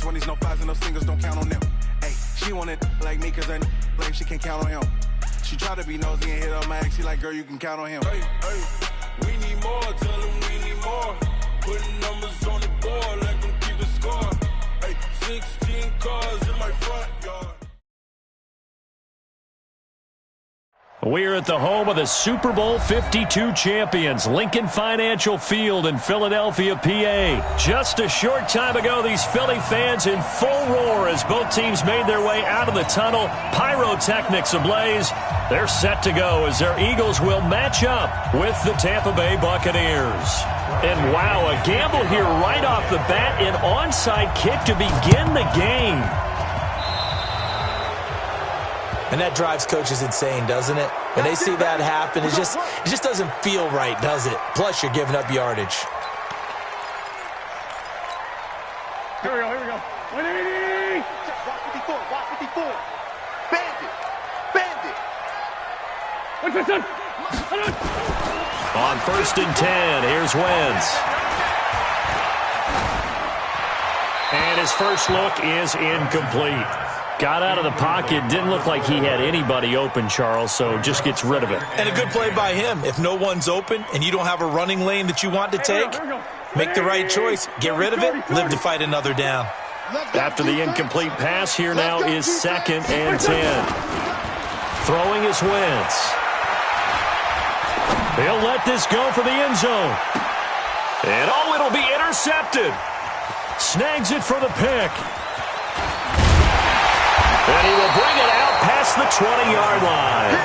20s, no fives and no singles, don't count on them. Hey, she wanted like me, cause her blame she can't count on him. She tried to be nosy and hit on my ex, he like, girl, you can count on him. Hey, we need more, tell them we need more. Putting numbers on the board, let them keep the score. Hey, 16 cars in my front yard. We're at the home of the Super Bowl 52 champions, Lincoln Financial Field in Philadelphia, PA. Just a short time ago, these Philly fans in full roar as both teams made their way out of the tunnel. Pyrotechnics ablaze. They're set to go as their Eagles will match up with the Tampa Bay Buccaneers. And wow, a gamble here right off the bat, an onside kick to begin the game. And that drives coaches insane, doesn't it? When they see that happen, it just doesn't feel right, does it? Plus, you're giving up yardage. Here we go. 180! Watch 54. Bandit! 150! On 1st and 10, here's Wentz. And his first look is incomplete. Got out of the pocket, didn't look like he had anybody open, Charles, so just gets rid of it. And a good play by him. If no one's open and you don't have a running lane that you want to take, make the right choice. Get rid of it, live to fight another down. After the incomplete pass, here now is 2nd and 10. Throwing is Wentz. He'll let this go for the end zone. And it'll be intercepted. Snags it for the pick. And he will bring it out past the 20-yard line.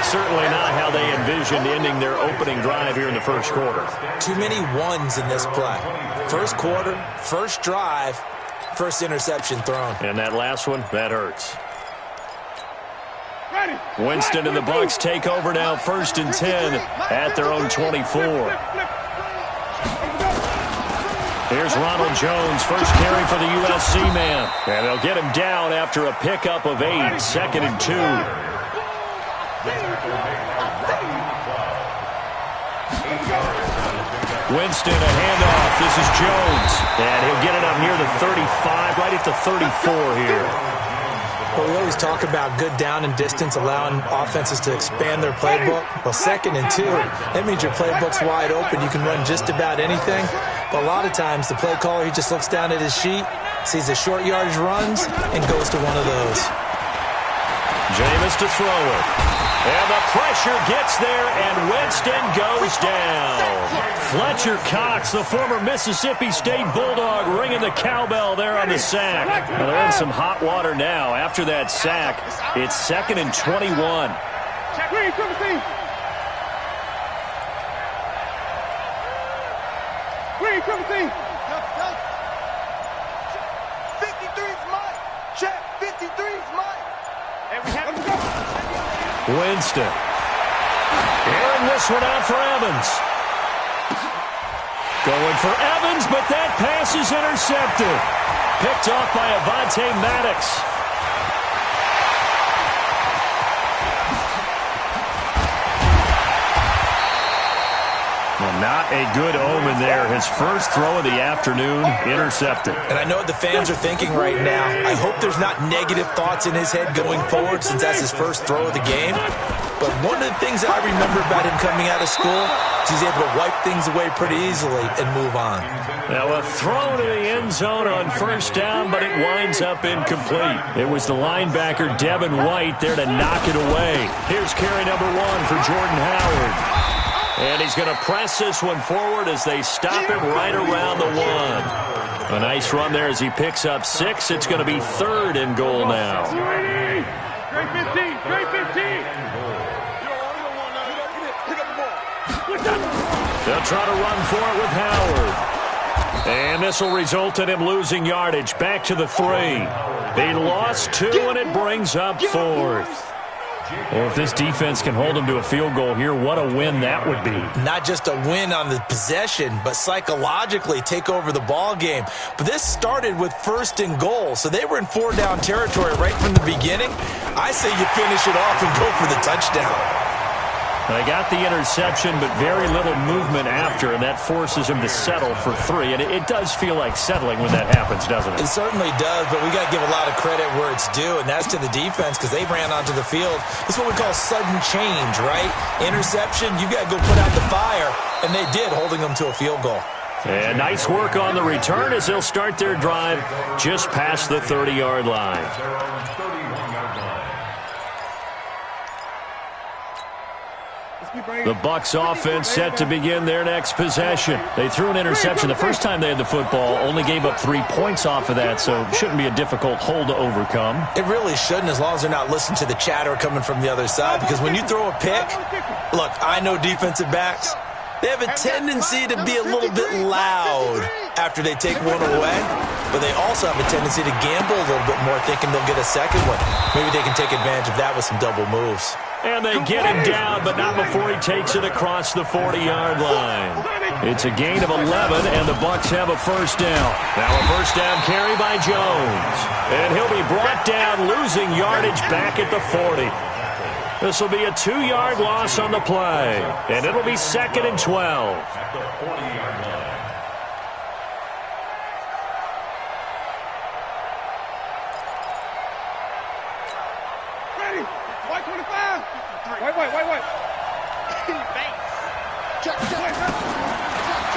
Certainly not how they envisioned ending their opening drive here in the first quarter. Too many ones in this play. First quarter, first drive, first interception thrown. And that last one, that hurts. Winston and the Bucs take over now, 1st and 10 at their own 24. Here's Ronald Jones, first carry for the USC man. And they'll get him down after a pickup of 8, 2nd and 2. Winston, a handoff. This is Jones. And he'll get it up near the 35, right at the 34 here. Well, we always talk about good down and distance, allowing offenses to expand their playbook. Well, 2nd and 2, that means your playbook's wide open. You can run just about anything. But a lot of times, the play caller, he just looks down at his sheet, sees the short yardage runs, and goes to one of those. Jameis to throw it. And the pressure gets there, and Winston goes down. Fletcher Cox, the former Mississippi State Bulldog, ringing the cowbell there on the sack. Well, they're in some hot water now. After that sack, it's 2nd and 21. Green, 53's mine. Check, 53's mine. Winston. Airing this one out for Evans. Going for Evans, but that pass is intercepted. Picked off by Avonte Maddox. Well, not a good omen there. His first throw of the afternoon, intercepted. And I know what the fans are thinking right now. I hope there's not negative thoughts in his head going forward since that's his first throw of the game. But one of the things that I remember about him coming out of school is he's able to wipe things away pretty easily and move on. Now a throw to the end zone on 1st down, but it winds up incomplete. It was the linebacker Devin White there to knock it away. Here's carry number 1 for Jordan Howard. And he's going to press this one forward as they stop him right around the 1. A nice run there as he picks up 6. It's going to be 3rd and goal now. Straight 15, straight 15. They'll try to run for it with Howard. And this will result in him losing yardage. Back to the 3. They lost 2, and it brings up 4th. Well, if this defense can hold them to a field goal here, what a win that would be. Not just a win on the possession, but psychologically take over the ball game. But this started with 1st and goal, so they were in 4-down territory right from the beginning. I say you finish it off and go for the touchdown. They got the interception, but very little movement after, and that forces him to settle for 3. And it does feel like settling when that happens, doesn't it? It certainly does, but we got to give a lot of credit where it's due, and that's to the defense because they ran onto the field. It's what we call sudden change, right? Interception, you got to go put out the fire, and they did, holding them to a field goal. And nice work on the return as they'll start their drive just past the 30-yard line. The Bucs offense set to begin their next possession. They threw an interception the first time they had the football, only gave up 3 points off of that, so it shouldn't be a difficult hole to overcome. It really shouldn't, as long as they're not listening to the chatter coming from the other side, because when you throw a pick, look, I know defensive backs, they have a tendency to be a little bit loud after they take one away, but they also have a tendency to gamble a little bit more, thinking they'll get a second one. Maybe they can take advantage of that with some double moves. And they get him down, but not before he takes it across the 40-yard line. It's a gain of 11, and the Bucs have a first down. Now a first down carry by Jones. And he'll be brought down, losing yardage back at the 40. This will be a 2-yard loss on the play, and it'll be 2nd and 12.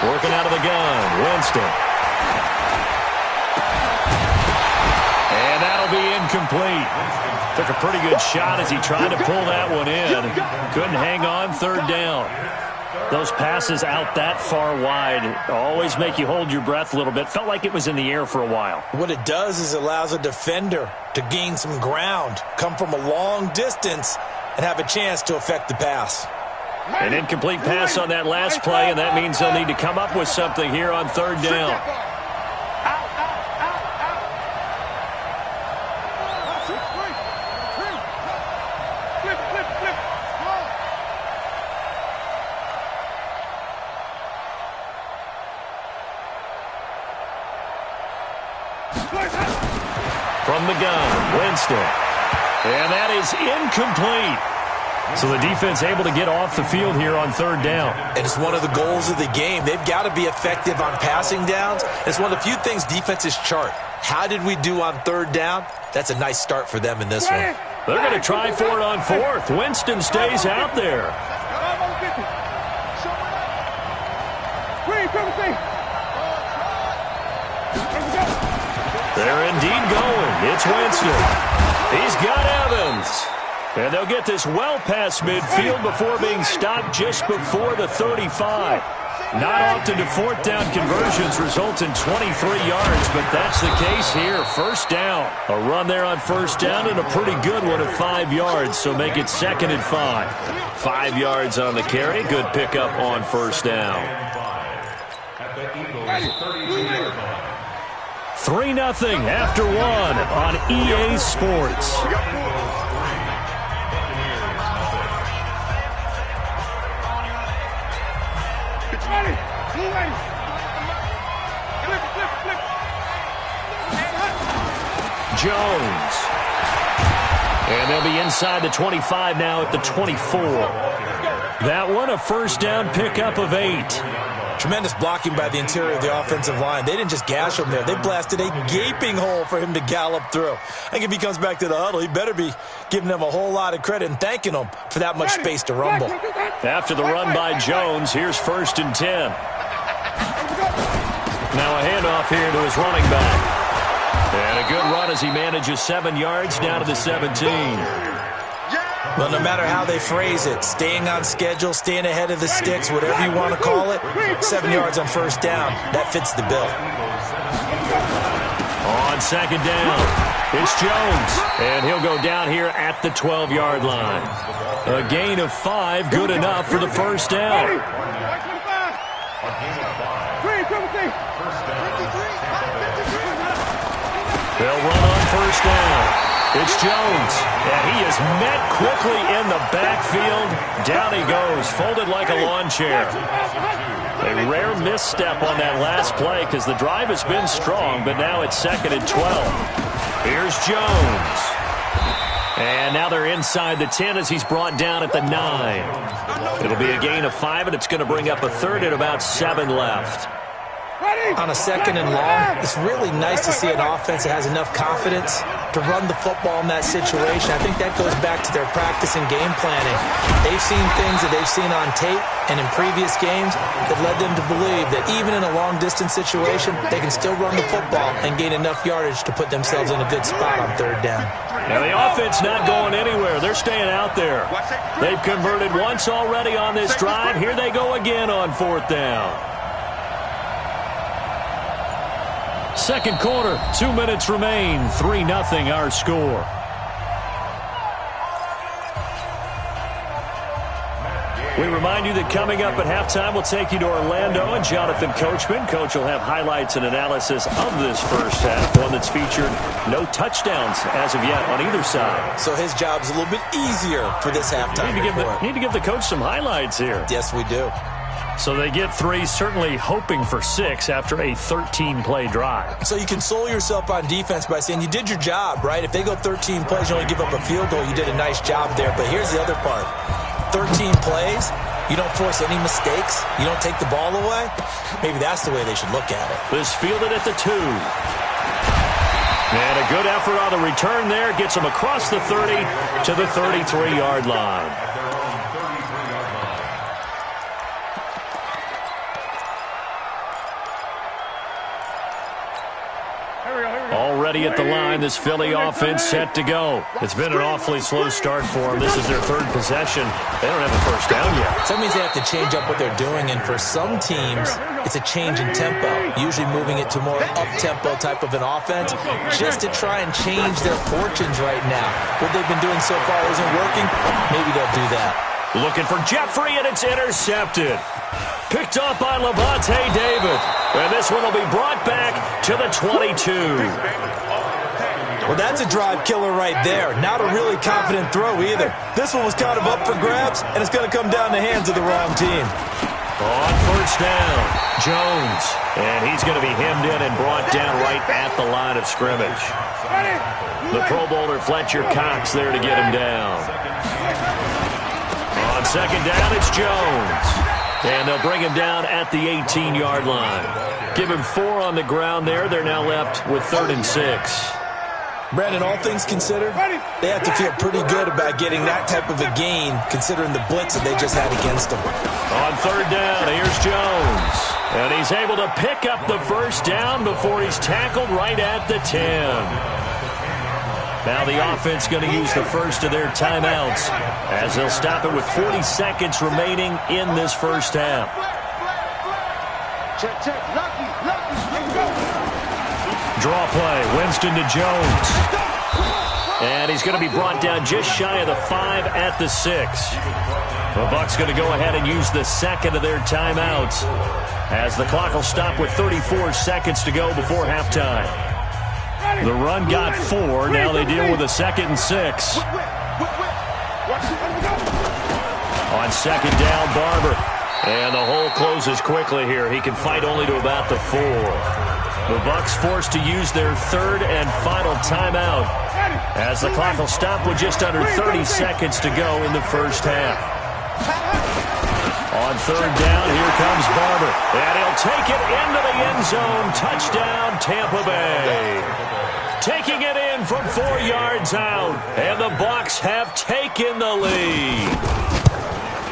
Working out of the gun, Winston. And that'll be incomplete. Took a pretty good shot as he tried to pull that one in. Couldn't hang on, 3rd down. Those passes out that far wide always make you hold your breath a little bit. Felt like it was in the air for a while. What it does is it allows a defender to gain some ground, come from a long distance, and have a chance to affect the pass. An incomplete pass on that last play, and that means they'll need to come up with something here on 3rd down. From the gun, Winston. And that is incomplete. So the defense able to get off the field here on 3rd down. And it's one of the goals of the game. They've got to be effective on passing downs. It's one of the few things defenses chart. How did we do on 3rd down? That's a nice start for them in this one. They're going to try for it on 4th. Winston stays out there. They're indeed going. It's Winston. He's got Evans. And they'll get this well past midfield before being stopped just before the 35. Not often do 4th down conversions result in 23 yards, but that's the case here. First down. A run there on 1st down and a pretty good one at 5 yards, so make it 2nd and 5. 5 yards on the carry. Good pickup on 1st down. 3-0 after 1 on EA Sports. Jones. And they'll be inside the 25 now at the 24. That one, a 1st down pickup of 8. Tremendous blocking by the interior of the offensive line. They didn't just gash him there. They blasted a gaping hole for him to gallop through. I think if he comes back to the huddle, he better be giving them a whole lot of credit and thanking them for that much space to rumble. After the run by Jones, here's 1st and 10. Now a handoff here to his running back. And a good run as he manages 7 yards down to the 17. Well, no matter how they phrase it, staying on schedule, staying ahead of the sticks, whatever you want to call it, 7 yards on 1st down, that fits the bill. On 2nd down, it's Jones. And he'll go down here at the 12-yard line. A gain of 5, good enough for the 1st down. They'll run on 1st down. It's Jones, and he is met quickly in the backfield. Down he goes, folded like a lawn chair. A rare misstep on that last play because the drive has been strong, but now it's 2nd and 12. Here's Jones. And now they're inside the 10 as he's brought down at the 9. It'll be a gain of 5, and it's going to bring up a third at about 7 left. On a 2nd and long, it's really nice to see an offense that has enough confidence to run the football in that situation. I think that goes back to their practice and game planning. They've seen things that they've seen on tape and in previous games that led them to believe that even in a long-distance situation, they can still run the football and gain enough yardage to put themselves in a good spot on 3rd down. Now the offense not going anywhere. They're staying out there. They've converted once already on this drive. Here they go again on 4th down. Second quarter, 2 minutes remain. 3-0 our score. We remind you that coming up at halftime, we'll take you to Orlando and Jonathan Coachman. Coach will have highlights and analysis of this first half, one that's featured no touchdowns as of yet on either side. So his job's a little bit easier for this halftime. Need to give the coach some highlights here. Yes, we do. So they get 3, certainly hoping for 6 after a 13-play drive. So you console yourself on defense by saying you did your job, right? If they go 13 plays, you only give up a field goal, you did a nice job there. But here's the other part. 13 plays, you don't force any mistakes, you don't take the ball away. Maybe that's the way they should look at it. This fielded at the 2. And a good effort on the return there. Gets him across the 30 to the 33-yard line. Already at the line, this Philly offense set to go. It's been an awfully slow start for them. This is their 3rd possession. They don't have a first down yet. That means they have to change up what they're doing, and for some teams, it's a change in tempo, usually moving it to more up-tempo type of an offense, just to try and change their fortunes right now. What they've been doing so far isn't working. Maybe they'll do that. Looking for Jeffrey, and it's intercepted. Picked off by Levante David. And this one will be brought back to the 22. Well, that's a drive killer right there. Not a really confident throw either. This one was kind of up for grabs, and it's going to come down the hands of the wrong team. On first down, Jones. And he's going to be hemmed in and brought down right at the line of scrimmage. The Pro Bowler Fletcher Cox there to get him down. On second down, it's Jones. And they'll bring him down at the 18-yard line. Give him 4 on the ground there. They're now left with 3rd and 6. Brandon, all things considered, they have to feel pretty good about getting that type of a gain, considering the blitz that they just had against them. On 3rd down, here's Jones. And he's able to pick up the first down before he's tackled right at the 10. Now the offense going to use the first of their timeouts as they'll stop it with 40 seconds remaining in this first half. Draw play, Winston to Jones. And he's going to be brought down just shy of the 5 at the 6. The Bucs going to go ahead and use the second of their timeouts as the clock will stop with 34 seconds to go before halftime. The run got 4. Now they deal with a 2nd and 6. On second down, Barber. And the hole closes quickly here. He can fight only to about the 4. The Bucs forced to use their 3rd and final timeout as the clock will stop with just under 30 seconds to go in the first half. On 3rd down, here comes Barber. And he'll take it into the end zone. Touchdown, Tampa Bay. Taking it in from 4 yards out. And the Bucs have taken the lead.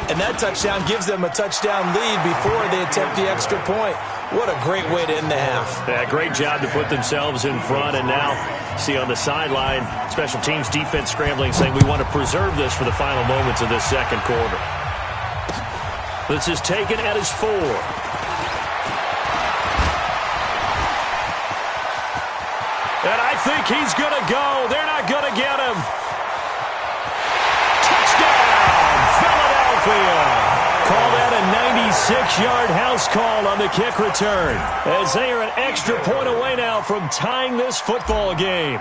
And that touchdown gives them a touchdown lead before they attempt the extra point. What a great way to end the half. Yeah, great job to put themselves in front. And now, see on the sideline, special teams defense scrambling, saying we want to preserve this for the final moments of this second quarter. This is taken at his 4. And I think he's going to go. They're not going to get him. Touchdown, Philadelphia. Call that a 96-yard house call on the kick return, as they are an extra point away now from tying this football game.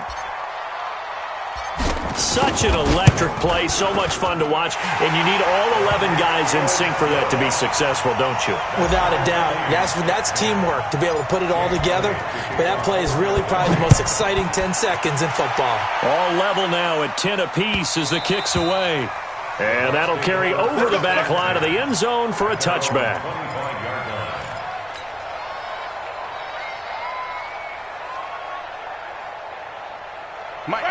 Such an electric play, so much fun to watch, and you need all 11 guys in sync for that to be successful, don't you? Without a doubt. That's teamwork, to be able to put it all together. But that play is really probably the most exciting 10 seconds in football. All level now at 10 apiece as the kick's away. And that'll carry over the back line of the end zone for a touchback.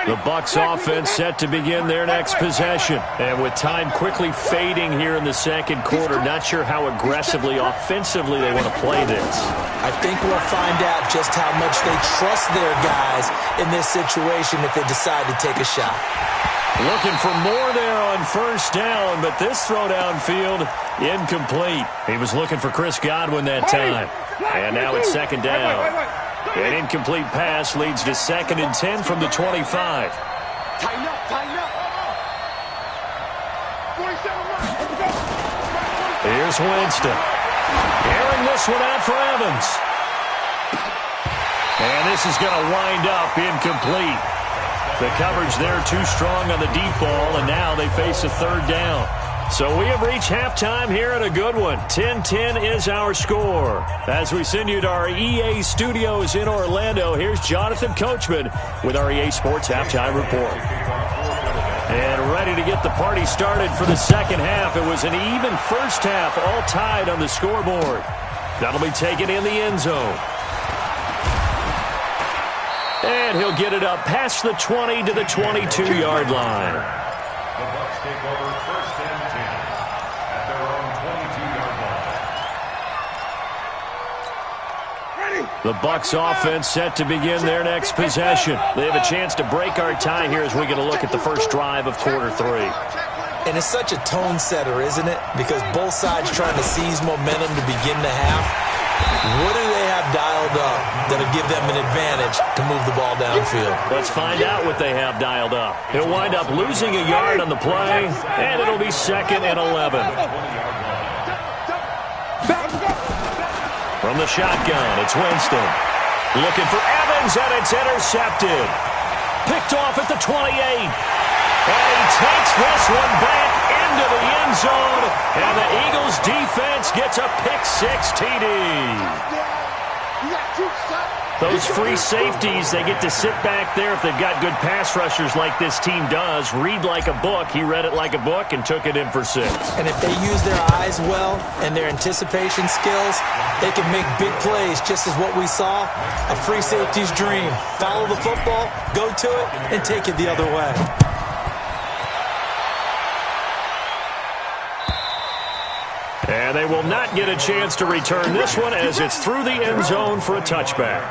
The Bucs offense set to begin their next possession. And with time quickly fading here in the second quarter, not sure how aggressively, offensively they want to play this. I think we'll find out just how much they trust their guys in this situation if they decide to take a shot. Looking for more there on first down, but this throw downfield, incomplete. He was looking for Chris Godwin that time. And now it's second down. An incomplete pass leads to 2nd and 10 from the 25. Tighten up, tighten up. 47. Here's Winston. Airing this one out for Evans. And this is going to wind up incomplete. The coverage there too strong on the deep ball, and now they face a third down. So we have reached halftime here at a good one. 10-10 is our score. As we send you to our EA studios in Orlando, here's Jonathan Coachman with our EA Sports Halftime Report. And ready to get the party started for the second half. It was an even first half, all tied on the scoreboard. That'll be taken in the end zone. And he'll get it up past the 20 to the 22-yard line. The Bucs take over 1st and 10 at their own 22-yard line. The Bucs offense set to begin their next possession. They have a chance to break our tie here as we get a look at the first drive of quarter 3. And it's such a tone setter, isn't it? Because both sides trying to seize momentum to begin the half. What do they have dialed up that'll give them an advantage to move the ball downfield? Let's find out what they have dialed up. He'll wind up losing a yard on the play, and it'll be 2nd and 11. From the shotgun, it's Winston. Looking for Evans, and it's intercepted. Picked off at the 28. And he takes this one back into the end zone, and the Eagles defense gets a pick-6 TD. Those free safeties, they get to sit back there if they've got good pass rushers like this team does. Read like a book. He read it like a book and took it in for 6. And if they use their eyes well and their anticipation skills, they can make big plays, just as what we saw, a free safety's dream. Follow the football, go to it, and take it the other way. And they will not get a chance to return this one as it's through the end zone for a touchback.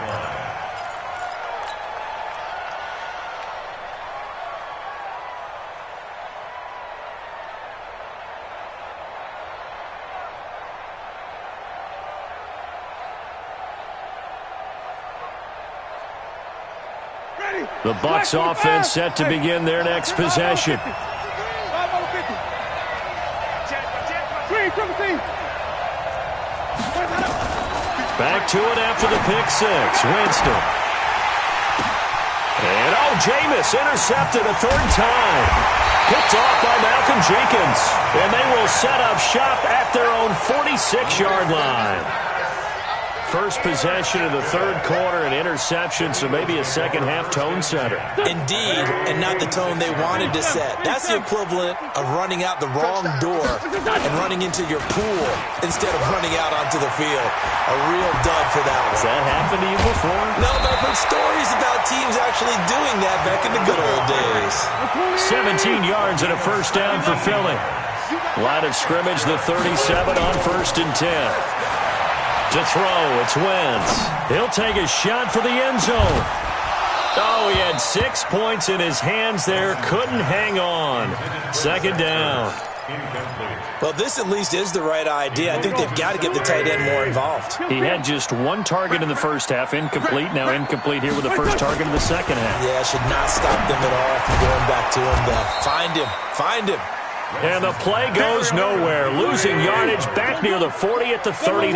The Bucs offense set to begin their next possession. Back to it after the pick-6. Winston. And, Jameis intercepted a third time. Picked off by Malcolm Jenkins. And they will set up shop at their own 46-yard line. First possession of the third quarter, an interception, so maybe a second-half tone setter. Indeed, and not the tone they wanted to set. That's the equivalent of running out the wrong door and running into your pool instead of running out onto the field. A real dud for that one. Has that happened to you before? No, but I've heard stories about teams actually doing that back in the good old days. 17 yards and a first down for Philly. Line of scrimmage, the 37 on 1st and 10. To throw, it's Wentz. He'll take a shot for the end zone. He had 6 points in his hands there. Couldn't hang on. Second down. Well, this at least is the right idea. I think they've got to get the tight end more involved. He had just 1 target in the first half. Incomplete. Now incomplete here with the first target in the second half. Yeah, should not stop them at all from going back to him, though. Find him. Find him. And the play goes nowhere. Losing yardage back near the 40 at the 39.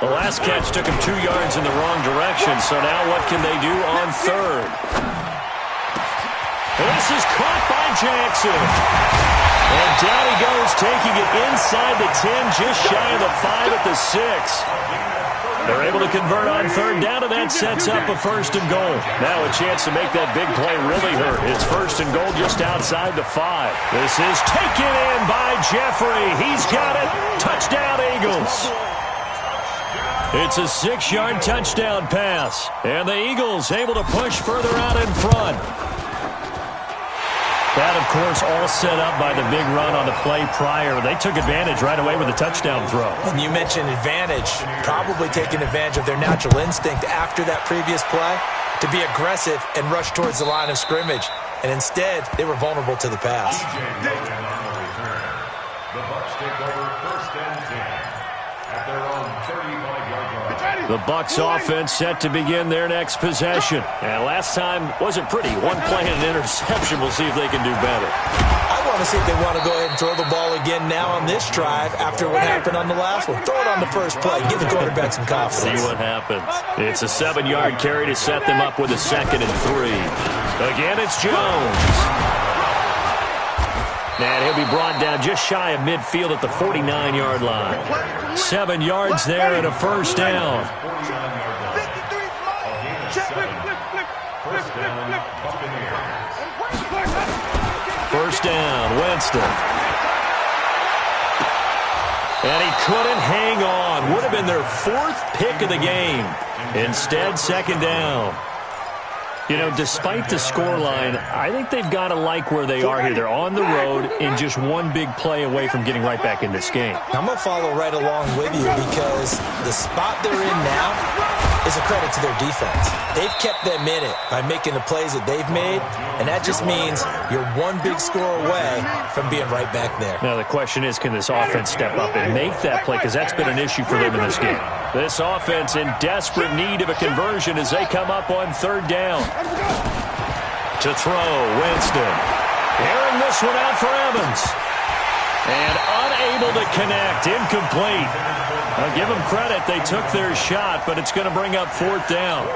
The last catch took him 2 yards in the wrong direction, so now what can they do on third? This is caught by Jackson. And down he goes, taking it inside the 10, just shy of the 5 at the 6. They're able to convert on third down, and that sets up a 1st and goal. Now a chance to make that big play really hurt. It's 1st and goal just outside the 5. This is taken in by Jeffrey. He's got it. Touchdown, Eagles. It's a 6-yard touchdown pass, and the Eagles able to push further out in front. That, of course, all set up by the big run on the play prior. They took advantage right away with a touchdown throw. And you mentioned advantage, probably taking advantage of their natural instinct after that previous play to be aggressive and rush towards the line of scrimmage. And instead, they were vulnerable to the pass. The Bucs take over 1st and 10 at their own 35-yard line. The Bucs offense set to begin their next possession. And last time wasn't pretty. One play and an interception. We'll see if they can do better. I want to see if they want to go ahead and throw the ball again now on this drive after what happened on the last one. Throw it on the first play. Give the quarterback some confidence. See what happens. It's a 7-yard carry to set them up with a 2nd and 3. Again, it's Jones. And he'll be brought down just shy of midfield at the 49-yard line. 7 yards there and a 1st down. 1st down, Winston. And he couldn't hang on. Would have been their 4th pick of the game. Instead, 2nd down. You know, despite the scoreline, I think they've got to like where they are here. They're on the road and just one big play away from getting right back in this game. I'm going to follow right along with you because the spot they're in now is a credit to their defense. They've kept them in it by making the plays that they've made, and that just means you're one big score away from being right back there. Now, the question is, can this offense step up and make that play? Because that's been an issue for them in this game. This offense in desperate need of a conversion as they come up on 3rd down. To throw, Winston. Airing this one out for Evans. And unable to connect. Incomplete. I'll give them credit. They took their shot, but it's going to bring up 4th down.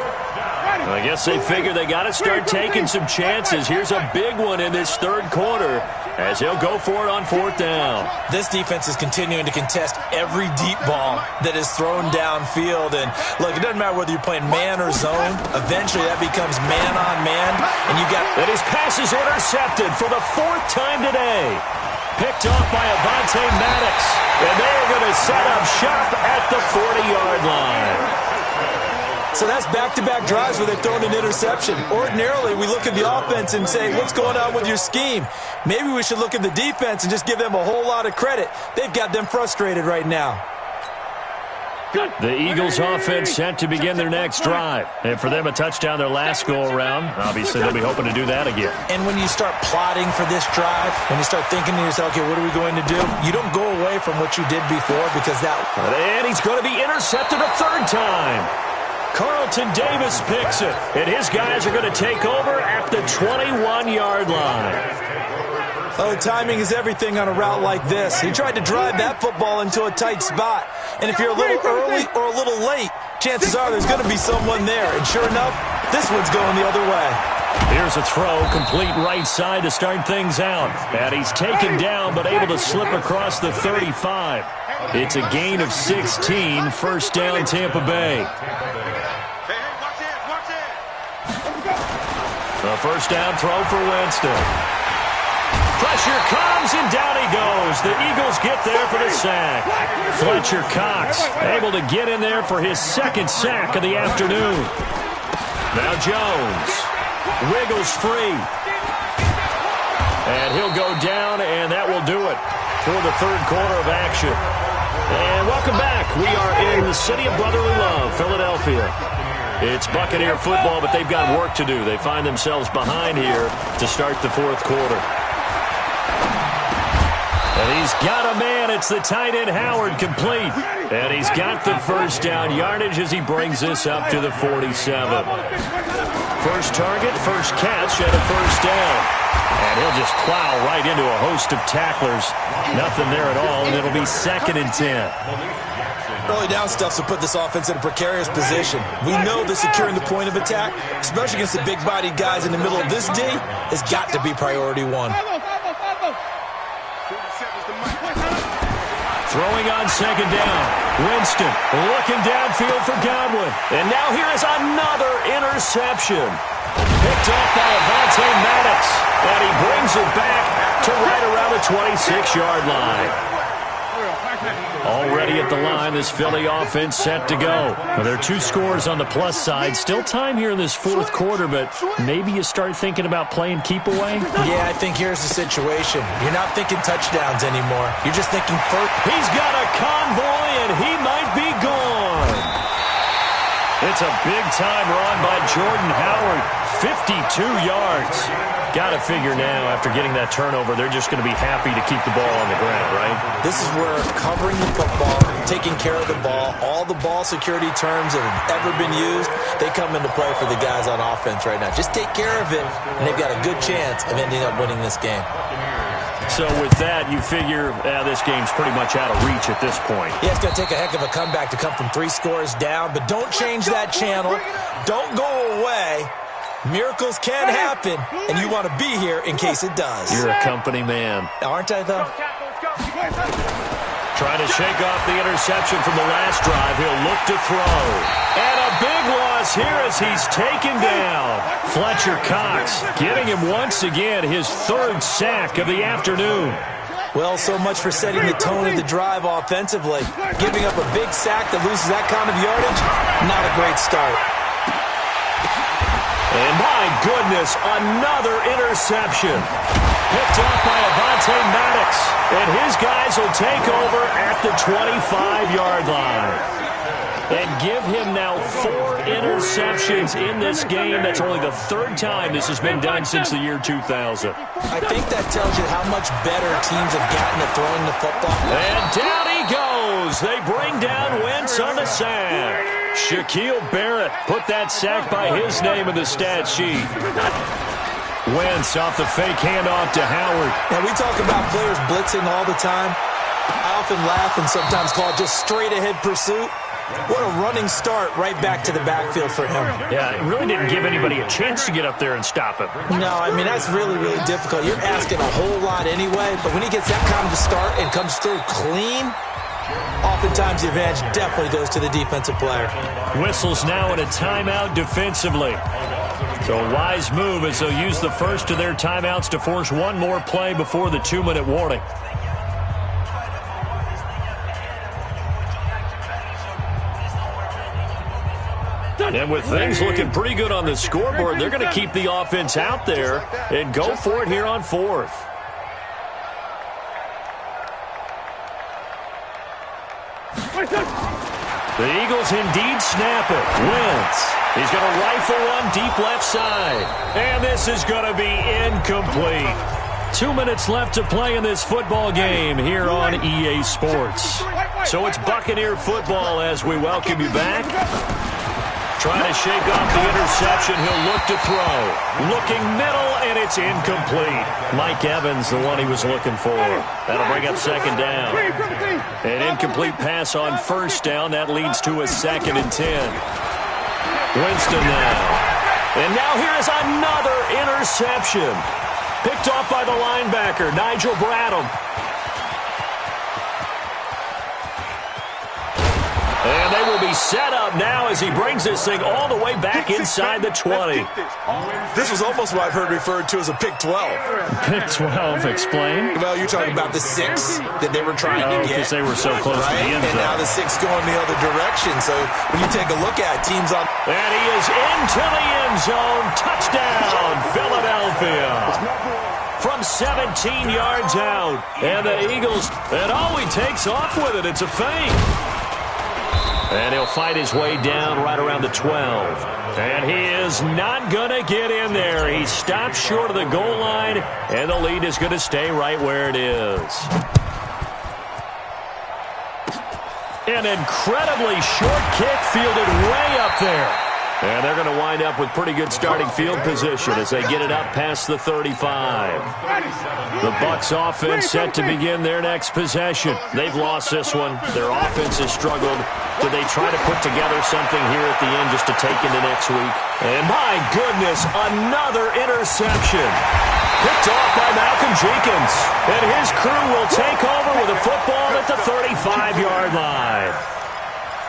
I guess they figure they got to start taking some chances. Here's a big one in this 3rd quarter as he'll go for it on 4th down. This defense is continuing to contest every deep ball that is thrown downfield. And look, it doesn't matter whether you're playing man or zone. Eventually that becomes man on man. And you got... And his pass is intercepted for the 4th time today. Picked off by Avonte Maddox. And they're going to set up shop at the 40-yard line. So that's back-to-back drives where they've thrown an interception. Ordinarily, we look at the offense and say, what's going on with your scheme? Maybe we should look at the defense and just give them a whole lot of credit. They've got them frustrated right now. The Eagles offense set to begin their next drive. And for them, a touchdown their last go-around. Obviously, they'll be hoping to do that again. And when you start plotting for this drive, when you start thinking to yourself, okay, what are we going to do? You don't go away from what you did before because that... And he's going to be intercepted a 3rd time. Carlton Davis picks it, and his guys are going to take over at the 21-yard line. Oh, timing is everything on a route like this. He tried to drive that football into a tight spot. And if you're a little early or a little late, chances are there's going to be someone there. And sure enough, this one's going the other way. Here's a throw, complete right side to start things out. And he's taken down, but able to slip across the 35. It's a gain of 16, 1st down Tampa Bay. The 1st down throw for Winston. Pressure comes, and down he goes. The Eagles get there for the sack. Fletcher Cox able to get in there for his 2nd sack of the afternoon. Now Jones wiggles free. And he'll go down, and that will do it for the 3rd quarter of action. And welcome back. We are in the city of brotherly love, Philadelphia. It's Buccaneer football, but they've got work to do. They find themselves behind here to start the 4th quarter. And he's got a man. It's the tight end Howard, complete. And he's got the 1st down yardage as he brings this up to the 47. First target, first catch, and a 1st down. And he'll just plow right into a host of tacklers. Nothing there at all, and it'll be 2nd and 10. Early down stuffs will put this offense in a precarious position. We know that securing the point of attack, especially against the big-bodied guys in the middle of this D, has got to be priority one. Throwing on second down. Winston looking downfield for Godwin. And now here is another interception. Picked off by Avonte Maddox. And he brings it back to right around the 26-yard line. Already at the line, this Philly offense set to go. Well, there are 2 scores on the plus side. Still time here in this fourth quarter, but maybe you start thinking about playing keep away? Yeah, I think here's the situation. You're not thinking touchdowns anymore. You're just thinking first. He's got a convoy, and he might be gone. It's a big-time run by Jordan Howard. 52 yards. Got to figure now, after getting that turnover, they're just going to be happy to keep the ball on the ground, right? This is where covering the football, taking care of the ball, all the ball security terms that have ever been used, they come into play for the guys on offense right now. Just take care of it, and they've got a good chance of ending up winning this game. So with that, you figure this game's pretty much out of reach at this point. Yeah, it's going to take a heck of a comeback to come from 3 scores down, but don't change that channel. Don't go away. Miracles can happen, and you want to be here in case it does. You're a company man. Aren't I, though? Trying to shake off the interception from the last drive. He'll look to throw. And a big loss here as he's taken down. Fletcher Cox getting him once again, his 3rd sack of the afternoon. Well, so much for setting the tone of the drive offensively. Giving up a big sack that loses that kind of yardage, not a great start. And my goodness, another interception. Picked off by Avonte Maddox. And his guys will take over at the 25-yard line. And give him now 4 interceptions in this game. That's only the 3rd time this has been done since the year 2000. I think that tells you how much better teams have gotten at throwing the football. And down he goes. They bring down Wentz on the sack. Shaquille Barrett put that sack by his name in the stat sheet. Wentz off the fake handoff to Howard. And we talk about players blitzing all the time. I often laugh and sometimes call it just straight-ahead pursuit. What a running start right back to the backfield for him. Yeah, it really didn't give anybody a chance to get up there and stop him. No, I mean, that's really, really difficult. You're asking a whole lot anyway, but when he gets that kind of a start and comes through clean, oftentimes the advantage definitely goes to the defensive player. Whistles now in a timeout defensively. So a wise move as they'll use the first of their timeouts to force one more play before the 2-minute warning. And with things looking pretty good on the scoreboard, they're going to keep the offense out there and go for it here on 4th. The Eagles indeed snap it. Wentz. He's going to rifle one deep left side. And this is going to be incomplete. 2 minutes left to play in this football game here on EA Sports. So it's Buccaneer football as we welcome you back. Trying to shake off the interception. He'll look to throw. Looking middle, and it's incomplete. Mike Evans, the one he was looking for. That'll bring up second down. An incomplete pass on first down. That leads to a 2nd and 10. Winston now. And now here is another interception. Picked off by the linebacker, Nigel Bradham. And they will be set up now as he brings this thing all the way back inside the 20. This was almost what I've heard referred to as a pick 12. Pick 12, explain. Well, you're talking about the 6 that they were trying to get. Because they were so close to the end zone. And now the 6 going the other direction. So when you take a look at teams on... And he is into the end zone. Touchdown, Philadelphia. From 17 yards out. And the Eagles, and he takes off with it. It's a feint. And he'll fight his way down right around the 12. And he is not going to get in there. He stops short of the goal line, and the lead is going to stay right where it is. An incredibly short kick fielded way up there. And they're going to wind up with pretty good starting field position as they get it up past the 35. The Bucs offense set to begin their next possession. They've lost this one. Their offense has struggled. Do they try to put together something here at the end just to take into next week? And my goodness, another interception. Picked off by Malcolm Jenkins. And his crew will take over with a football at the 35-yard line.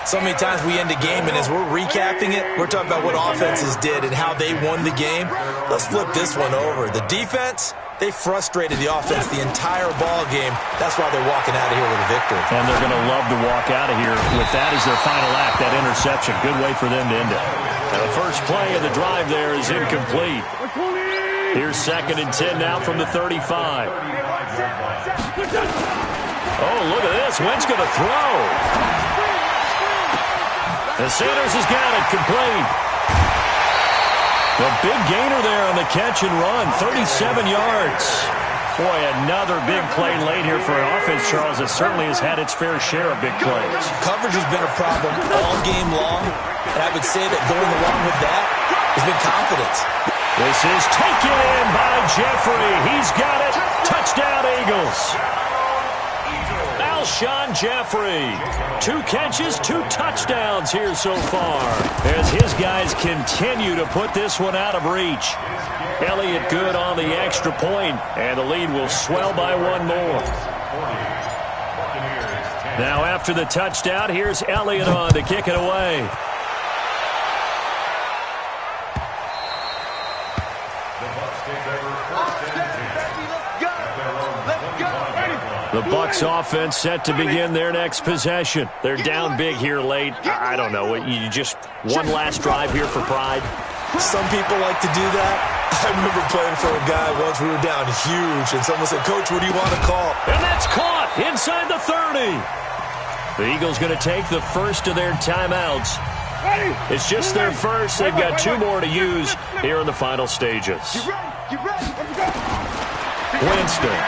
So many times we end a game, and as we're recapping it, we're talking about what offenses did and how they won the game. Let's flip this one over. The defense, they frustrated the offense the entire ball game. That's why they're walking out of here with a victory. And they're going to love to walk out of here with that as their final act, that interception. Good way for them to end it. And the first play of the drive there is incomplete. Here's 2nd and 10 now from the 35. Oh, look at this. Wentz going to throw. And Sanders has got it complete. The big gainer there on the catch and run, 37 yards. Boy, another big play late here for an offense, Charles, that certainly has had its fair share of big plays. Coverage has been a problem all game long, and I would say that going along with that has been confidence. This is taken in by Jeffrey. He's got it. Touchdown, Eagles. Alshon Jeffrey. 2 catches, 2 touchdowns here so far as his guys continue to put this one out of reach. Elliott good on the extra point, and the lead will swell by 1 more. Now after the touchdown, here's Elliott on to kick it away. The Bucs offense set to begin their next possession. They're down big here late. I don't know. You just one last drive here for pride. Some people like to do that. I remember playing for a guy once. We were down huge, and someone said, "Coach, what do you want to call?" And that's caught inside the 30. The Eagles going to take the first of their timeouts. It's just their first. They've got 2 more to use here in the final stages. Winston.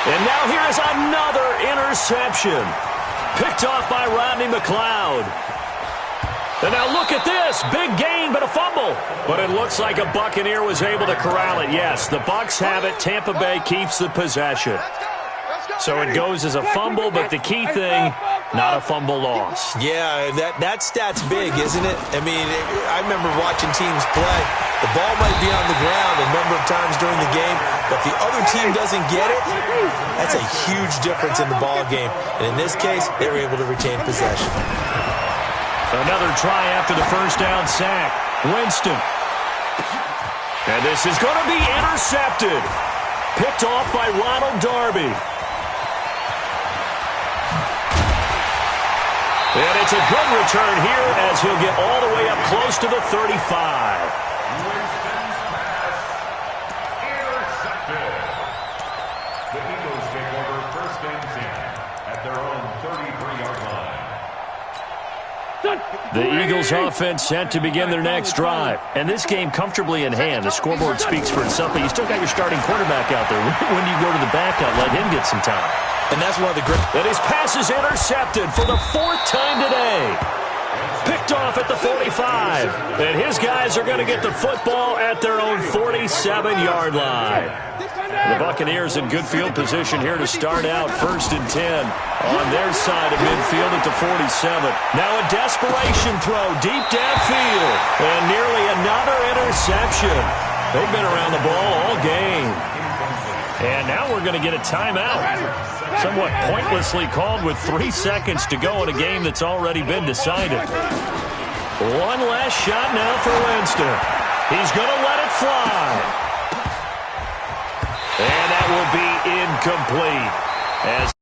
And now here is another interception. Picked off by Rodney McLeod. And now look at this. Big gain, but a fumble. But it looks like a Buccaneer was able to corral it. Yes, the Bucs have it. Tampa Bay keeps the possession. So it goes as a fumble, but the key thing, not a fumble loss. Yeah, that stat's big, isn't it? I mean, I remember watching teams play. The ball might be on the ground a number of times during the game, but if the other team doesn't get it, that's a huge difference in the ball game. And in this case, they were able to retain possession. Another try after the first down sack. Winston. And this is going to be intercepted. Picked off by Ronald Darby. And it's a good return here as he'll get all the way up close to the 35. Winston's pass intercepted. The Eagles take over 1st and 10 at their own 33-yard line. The Eagles offense set to begin their next drive. And this game comfortably in hand. The scoreboard speaks for itself, but you still got your starting quarterback out there. When do you go to the backup? Let him get some time. And that's one of the great... And his pass is intercepted for the 4th time today. Picked off at the 45. And his guys are going to get the football at their own 47-yard line. The Buccaneers in good field position here to start out 1st and 10 on their side of midfield at the 47. Now a desperation throw deep downfield. And nearly another interception. They've been around the ball all game. And now we're going to get a timeout. Somewhat pointlessly called with 3 seconds to go in a game that's already been decided. One last shot now for Winston. He's going to let it fly. And that will be incomplete. As